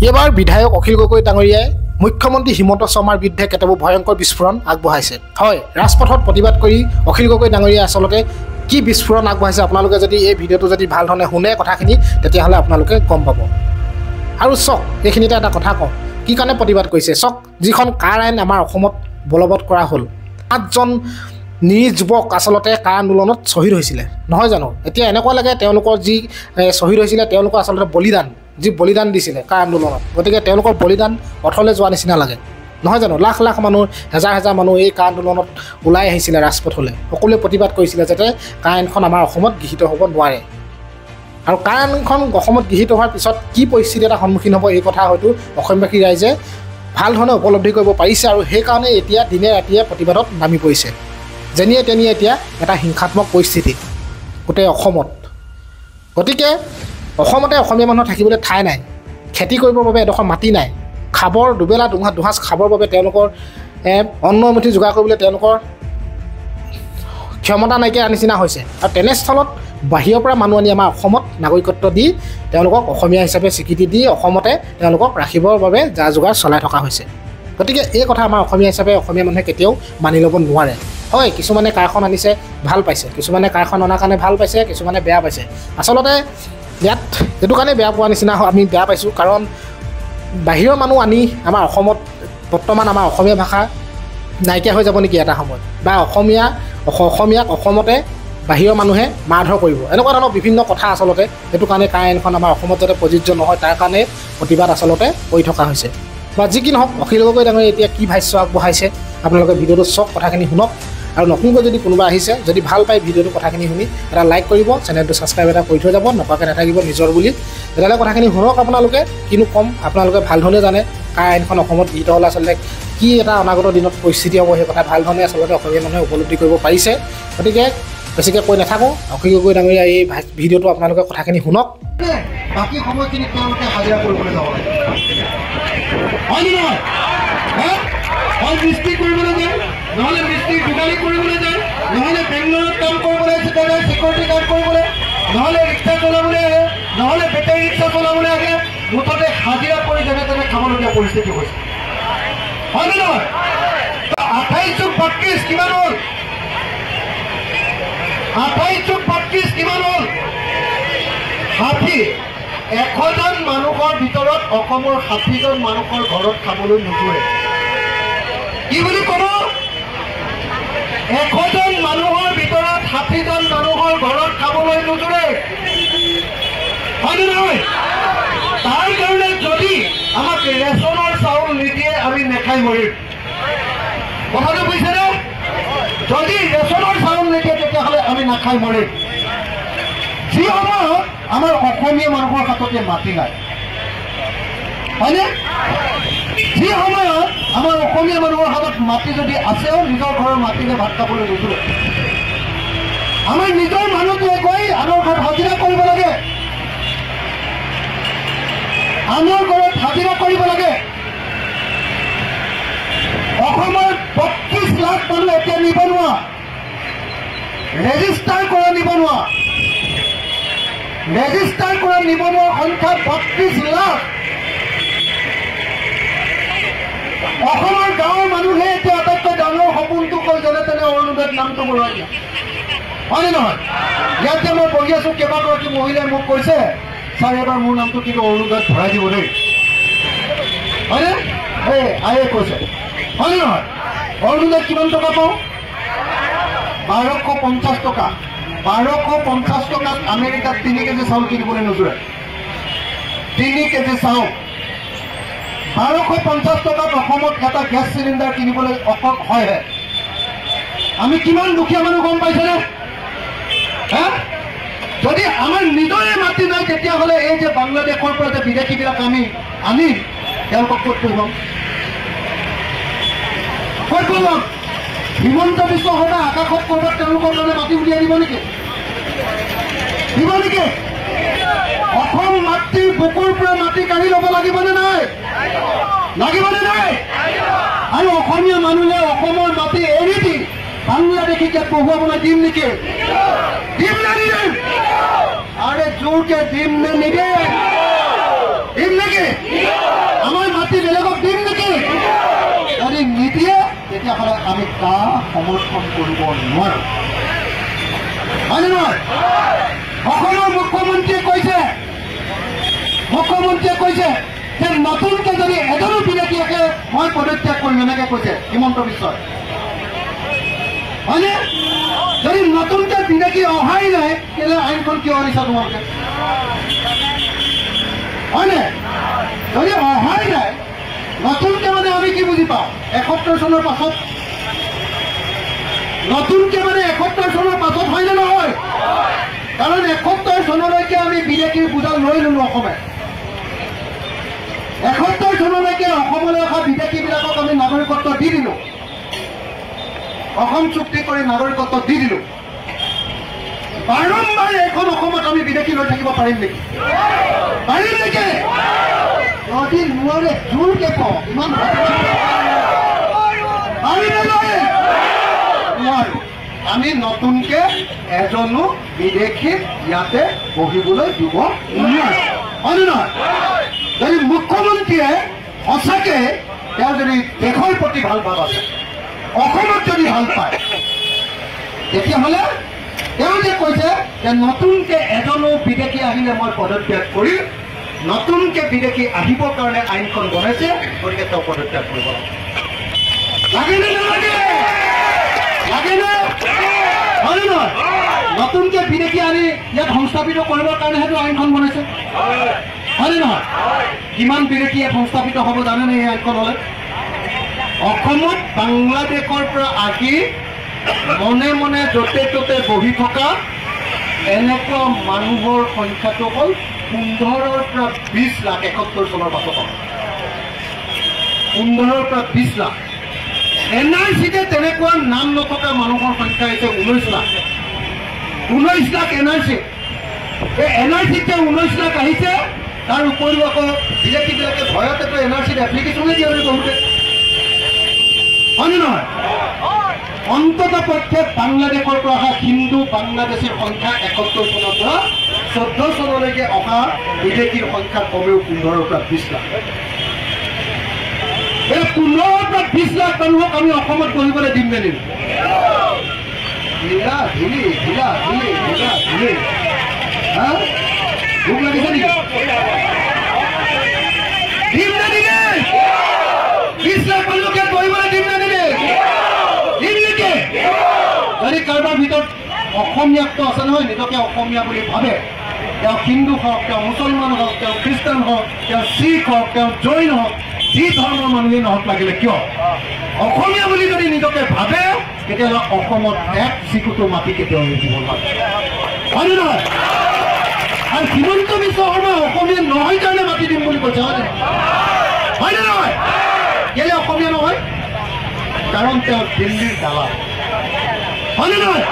এবাৰ বিধায়ক অখিল গগৈ ডাঙৰীয়াই মুখ্যমন্ত্ৰী হিমন্ত শৰ্মাৰ বিৰুদ্ধে কেতবোৰ ভয়ংকৰ বিস্ফোৰণ আগবঢ়াইছে। হয়, ৰাজপথত প্ৰতিবাদ কৰি অখিল গগৈ ডাঙৰীয়াই আচলতে কি বিস্ফোৰণ আগবঢ়াইছে আপোনালোকে যদি এই ভিডিঅ'টো যদি ভাল ধৰণে শুনে কথাখিনি তেতিয়াহ'লে আপোনালোকে গম পাব। আৰু চাওক, এইখিনিতে এটা কথা কওঁ, কি কাৰণে প্ৰতিবাদ কৰিছে চাওক। যিখন কাৰ আইন আমাৰ অসমত বলবৎ কৰা হ'ল, 5জন নিৰীহ যুৱক আচলতে কাৰ আন্দোলনত শ্বহীদ হৈছিলে, নহয় জানো? এতিয়া এনেকুৱা লাগে তেওঁলোকৰ যি শ্বহীদ হৈছিলে তেওঁলোকৰ আচলতে বলিদান দিছিলে কাৰ আন্দোলনত। গতিকে তেওঁলোকৰ বলিদান অথলে যোৱা নিচিনা লাগে, নহয় জানো? লাখ লাখ মানুহ, হেজাৰ হেজাৰ মানুহ এই কাৰ আন্দোলনত ওলাই আহিছিলে ৰাজপথলৈ। সকলোৱে প্ৰতিবাদ কৰিছিলে যাতে কাৰ আইনখন আমাৰ অসমত গৃহীত হ'ব নোৱাৰে। আৰু কাৰ আইনখন অসমত গৃহীত হোৱাৰ পিছত কি পৰিস্থিতি এটা সন্মুখীন হ'ব এই কথা হয়তো অসমবাসী ৰাইজে ভাল ধৰণে উপলব্ধি কৰিব পাৰিছে। আৰু সেইকাৰণে এতিয়া দিনে ৰাতিয়ে প্ৰতিবাদত নামি পৰিছে। যেনিয়ে তেনিয়ে এতিয়া এটা হিংসাত্মক পৰিস্থিতি গোটেই অসমত। গতিকে অসমতে অসমীয়া মানুহ থাকিবলৈ ঠাই নাই, খেতি কৰিবৰ বাবে এডোখৰ মাটি নাই, খাবৰ দুবেলা দুসাঁজ খাবৰ বাবে তেওঁলোকৰ অন্ন এমুঠি যোগাৰ কৰিবলৈ তেওঁলোকৰ ক্ষমতা নাইকিয়া নিচিনা হৈছে। আৰু তেনেস্থলত বাহিৰৰ পৰা মানুহ আনি আমাৰ অসমত নাগৰিকত্ব দি তেওঁলোকক অসমীয়া হিচাপে স্বীকৃতি দি অসমতে তেওঁলোকক ৰাখিবৰ বাবে যা যোগাৰ চলাই থকা হৈছে। গতিকে এই কথা আমাৰ অসমীয়া হিচাপে অসমীয়া মানুহে কেতিয়াও মানি ল'ব নোৱাৰে। হয়, কিছুমানে কাৰখন আনিছে ভাল পাইছে, কিছুমানে কাৰখন অনাৰ কাৰণে ভাল পাইছে, কিছুমানে বেয়া পাইছে। আচলতে ইয়াত এইটো কাৰণে বেয়া পোৱা নিচিনা আমি বেয়া পাইছোঁ, কাৰণ বাহিৰৰ মানুহ আনি আমাৰ অসমত বৰ্তমান আমাৰ অসমীয়া ভাষা নাইকিয়া হৈ যাব নেকি এটা সময়ত, বা অসমীয়াক অসমতে বাহিৰৰ মানুহে মাৰধৰ কৰিব, এনেকুৱা ধৰণৰ বিভিন্ন কথা আচলতে। সেইটো কাৰণে কাৰ আইনখন আমাৰ অসমত যাতে প্ৰযোজ্য নহয় তাৰ কাৰণে প্ৰতিবাদ আচলতে কৰি থকা হৈছে। বা যি কি নহওক, অখিল গগৈ ডাঙৰীয়াই এতিয়া কি ভাষ্য আগবঢ়াইছে আপোনালোকে ভিডিঅ'টো চাওক, কথাখিনি শুনক। আৰু নতুনকৈ যদি কোনোবা আহিছে, যদি ভাল পায় ভিডিঅ'টো কথাখিনি শুনি এটা লাইক কৰিব, চেনেলটো ছাবস্ক্ৰাইব এটা কৰি থৈ যাব, নকৰাকৈ নাথাকিব নিজৰ বুলি। তেতিয়াহ'লে কথাখিনি শুনক আপোনালোকে। কিনো কম, আপোনালোকে ভাল ধৰণে জানে কাৰ আইনখন অসমত গৃহীত হ'লে আচলতে কি এটা অনাগত দিনত পৰিস্থিতি হ'ব, সেই কথা ভাল ধৰণে আচলতে অসমীয়া মানুহে উপলব্ধি কৰিব পাৰিছে। গতিকে বেছিকৈ কৈ নাথাকোঁ, অখিল গগৈ ডাঙৰীয়া এই ভিডিঅ'টো আপোনালোকে কথাখিনি শুনক। বাকী সময়খিনি তেওঁলোকে হাজিৰা কৰিবলৈ যাব লাগে, হয় নহয়? হয়, মিস্ত্ৰী কৰিবলৈ যায়, নহ'লে মিস্ত্ৰী দোকানী কৰিবলৈ যায়, নহ'লে বেংগলোৰত কাম কৰিবলৈ যায়, চিকিউৰিটি গাৰ্ড কৰিবলৈ, নহ'লে ৰিক্সা চলাবলৈ আহে, নহ'লে বেটাৰী ৰিক্সা চলাবলৈ আহে। মুঠতে হাজিৰা কৰি যেনে তেনে খাবলগীয়া পৰিস্থিতি হৈছে, হয় নে নহয়? 28-32 কিমান হ'ল? 28-32 কিমান হ'ল? 100জন মানুহৰ ভিতৰত অসমৰ 60জন মানুহৰ ঘৰত খাবলৈ নোজোৰে। কি বুলি ক'ব? 100জন মানুহৰ ভিতৰত 60জন মানুহৰ ঘৰত খাবলৈ নোজোৰে, হয় নে নহয়? তাৰ কাৰণে যদি আমাক ৰেচনৰ চাউল নিদিয়ে আমি নেখাই মৰিম। কথাটো বুজিছেনে? যদি ৰেচনৰ চাউল নিদিয়ে তেতিয়াহ'লে আমি নাখাই মৰিম। যি সময়ত আমাৰ অসমীয়া মানুহৰ হাততে মাটি নাই, হয়নে? যি সময়ত আমাৰ অসমীয়া মানুহৰ হাতত মাটি যদি আছেও নিজৰ ঘৰৰ মাটিৰে ভাত খাবলৈ নোজোৰে। আমাৰ নিজৰ মানুহটোৱে গৈ আনৰ ঘৰত হাজিৰা কৰিব লাগে, আনৰ ঘৰত হাজিৰা কৰিব লাগে। অসমৰ 32 লাখ মানুহ এতিয়া নিবনুৱা, ৰেজিষ্টাৰ কৰা নিবনুৱা সংখ্যা 32 লাখ। অসমৰ গাঁৱৰ মানুহে এতিয়া আটাইতকৈ ডাঙৰ সপোনটো কৈ যেনে তেনে অৰুণোদয়ৰ নামটো বঢ়াই দিয়া, হয়নে নহয়? ইয়াতে মই বহি আছোঁ, কেইবাগৰাকী মহিলাই মোক কৈছে, ছাৰ এবাৰ মোৰ নামটো কিন্তু অৰুণোদয়ত ভৰাই দিব দেই, হয়নে? এই আয়ে কৈছে, হয়নে নহয়? অৰুণোদয়ত কিমান টকা পাওঁ? 1250 টকা। 1250 টকাত আমেৰিকাত 3 কেজি চাউল কিনিবলৈ নোজোৰে। 3 কেজি চাউল 1250 টকাত অসমত এটা গেছ চিলিণ্ডাৰ কিনিবলৈ অসম হয়হে। আমি কিমান দুখীয়া মানুহ গম পাইছেনে? যদি আমাৰ নিজৰে মাটি নাই তেতিয়াহ'লে এই যে বাংলাদেশৰ পৰা যে বিদেশীবিলাক আমি আনিম, তেওঁলোকক ক'ত পঢ়িব? ক'ত পঢ়িব? হিমন্ত বিশ্ব শৰ্মা আকাশত ক'ৰবাত তেওঁলোকৰ কাৰণে মাটি উলিয়াই দিব নেকি? দিব নেকি? অসম মাতৃৰ বুকুৰ পৰা মাটি কাঢ়ি ল'ব লাগিবনে নাই? লাগিবনে নাই? আৰু অসমীয়া মানুহে অসমৰ মাটি এৰি দি বাংলাদেশীকে পঢ়ুৱাবলৈ দিম নেকি? দিম নে নিদিম? আৰে জোৰকে দিম নে নিদিম? দিম নেকি? সমৰ্থন কৰিব নোৱাৰোঁ। হয়নে নহয়? অসমৰ মুখ্যমন্ত্ৰীয়ে কৈছে যে নতুনকৈ যদি এজনো বিদেশী আহে মই পদত্যাগ কৰিম, এনেকৈ কৈছে হিমন্ত বিশ্বই। হয়নে? যদি নতুনকৈ বিদেশী অহাই নাই তেতিয়াহ'লে আইনখন কিয় আনিছা তোমালোকে? হয়নে? যদি অহাই নাই নতুনকৈ মানে আমি কি বুজি পাওঁ? ৭১ চনৰ পাছত নতুনকৈ মানে ৭১ চনৰ পাছত হয়নে নহয়? কাৰণ ৭১ চনলৈকে আমি বিদেশীৰ বুজা লৈ ল'লোঁ অসমে। ৭১ চনলৈকে অসমলৈ অহা বিদেশীবিলাকক আমি নাগৰিকত্ব দি দিলোঁ, অসম চুক্তি কৰি নাগৰিকত্ব দি দিলোঁ। বাৰম্বাৰ এখন অসমত আমি বিদেশী লৈ থাকিব পাৰিম নেকি? পাৰিম নেকি? যদি নোৱাৰে জোৰকে কওঁ, ইমান নোৱাৰো। আমি নতুনকে এজনো বিদেশীক ইয়াতে বহিবলৈ দিব নোৱাৰো। হয়নে নহয়? যদি মুখ্যমন্ত্ৰীয়ে সঁচাকে তেওঁ যদি দেশৰ প্ৰতি ভাল ভাৱ আছে, অসমত যদি ভাল পায়, তেতিয়াহ'লে তেওঁ যে কৈছে যে নতুনকে এজনো বিদেশী আহিলে মই পদত্যাগ কৰিম, নতুনকে বিদেশী আহিবৰ কাৰণে আইনখন বনাইছে, গতিকে তেওঁ পদত্যাগ কৰিব লাগেনে নালাগে? লাগেনে? হয়নে নহয়? নতুনকে বিদেশী আনি ইয়াত সংস্থাপিত কৰিবৰ কাৰণে সেইটো আইনখন বনাইছে। হয়নে নহয়? কিমান বিদেশী ইয়াত সংস্থাপিত হ'ব জানেনে এই আইনখন হ'লে? অসমত বাংলাদেশৰ পৰা আহি মনে মনে য'তে ত'তে বহি থকা এনেকুৱা মানুহৰ সংখ্যাটো হ'ল ১৫ৰ পৰা ২০ লাখ। ৭১ চনৰ পাছত ১৫ৰ পৰা ২০ লাখ। NRCতে তেনেকুৱা নাম নথকা মানুহৰ সংখ্যা হৈছে ১৯ লাখ। ১৯ লাখ NRC। এই NRCত যে ১৯ লাখ আহিছে, তাৰ উপৰিও আকৌ বিদেশীবিলাকে ভয়তেতো NRCত এপ্লিকেশ্যনে দিয়া নাই বহুতে। হয়নে নহয়? অন্তত পক্ষে বাংলাদেশৰ পৰা অহা হিন্দু বাংলাদেশীৰ সংখ্যা ৭১ চনৰ পৰা ১৪ চনলৈকে অহা বিদেশীৰ সংখ্যা কমেও ১৫ৰ পৰা ২০ লাখ। এই ১৫ৰ পৰা ২০ লাখ মানুহক আমি অসমত বহিবলৈ দিম নে নিম? ঢিলা ঢিলি ঢিলা ঢিলি ঢিলা ঢিলি। হা, ভোক লাগিছে নেকি? দিম নে নিদিয়ে? ২০ লাখ মানুহকে বহিবলৈ দিম নে নিদিয়ে? দিম নেকি? যদি কাৰোবাৰ ভিতৰত অসমীয়াটো আছে নহয়, নিজকে অসমীয়া বুলি ভাবে, তেওঁ হিন্দু হওক, তেওঁ মুছলমান হওক, তেওঁ খ্ৰীষ্টান হওক, তেওঁ শিখ হওক, তেওঁ জৈন হওক, যি ধৰ্মৰ মানুহেই নহওক লাগিলে কিয়, অসমীয়া বুলি যদি নিজকে ভাবে তেতিয়াহ'লে অসমত এক চিকুটো মাটি কেতিয়াও নিদিব নোৱাৰে। হয়নে নহয়? আৰু হিমন্ত বিশ্ব শৰ্মা অসমীয়া নহয় কাৰণে মাটি দিম বুলি কৈছে। হয়নে? হয়নে নহয়? কেলে অসমীয়া নহয়? কাৰণ তেওঁ দিল্লীৰ দালাল। হয়নে নহয়?